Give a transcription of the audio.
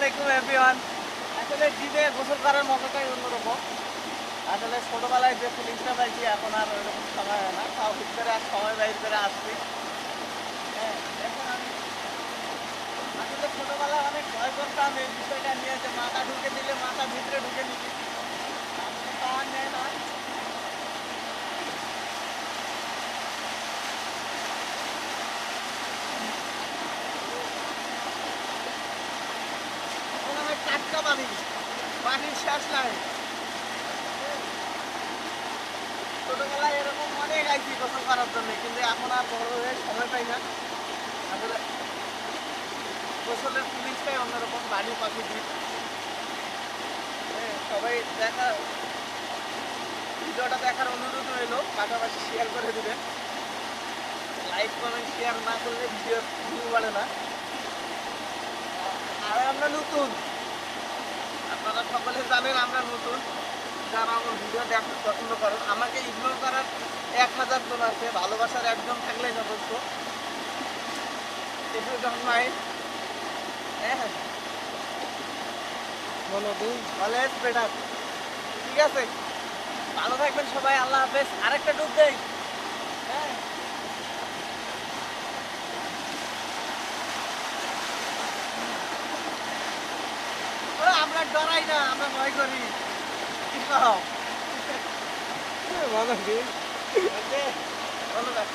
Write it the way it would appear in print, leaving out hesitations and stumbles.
আলাইকুম এভরিওয়ান। আসলে জিদে গোসল করার মজাটাই অন্যরকম। আসলে ছোটবেলায় যে ফিলিংসটা পাইছি এখন আর ওইরকম সময় হয় না, তাও ভিতরে আর সময় বাইর করে আসছি। হ্যাঁ, এখন আমি আসলে ছোটবেলায় অনেক ভয় করতাম এই বিষয়টা নিয়ে, যে মাথা ঢুকে দিলে মাথা ভিতরে ঢুকে নিবি, আসলে তা আর নেয় না। এখন আমি টাটকা পানি, পানির শেষ নাই। ছোটবেলায় এরকম অনেক আইছি গোসল করার জন্য, কিন্তু এখন আর বড় হয়ে সময় পাই না। আসলে গোসলের ফিলিংসটাই অন্যরকম, বাড়ির পাখি দ্বীপ। সবাই ভিডিওটা দেখার অনুরোধ রইল, পাশাপাশি শেয়ার করে দেবেন। লাইক কমেন্ট শেয়ার না করলে ভিডিও ভিউ বাড়ে না। আর আমরা নতুন, আপনারা সকলে জানেন আমরা নতুন। যারা আমার ভিডিও দেখতে পছন্দ করেন, আমাকে ইগনোর করার 1000 জন আছে, ভালোবাসার একজন থাকলেই যথেষ্ট। এটু যখন নাই, হ্যাঁ অলওয়েজ বেটার। ঠিক আছে, ভালো থাকবেন সবাই, আল্লাহ হাফেজ। আরেকটা ডুব দেই। হ্যাঁ, আমরা ডরাই না, আমরা ভয় করি। কি কও? ভালো কি ওকে, ধন্যবাদ।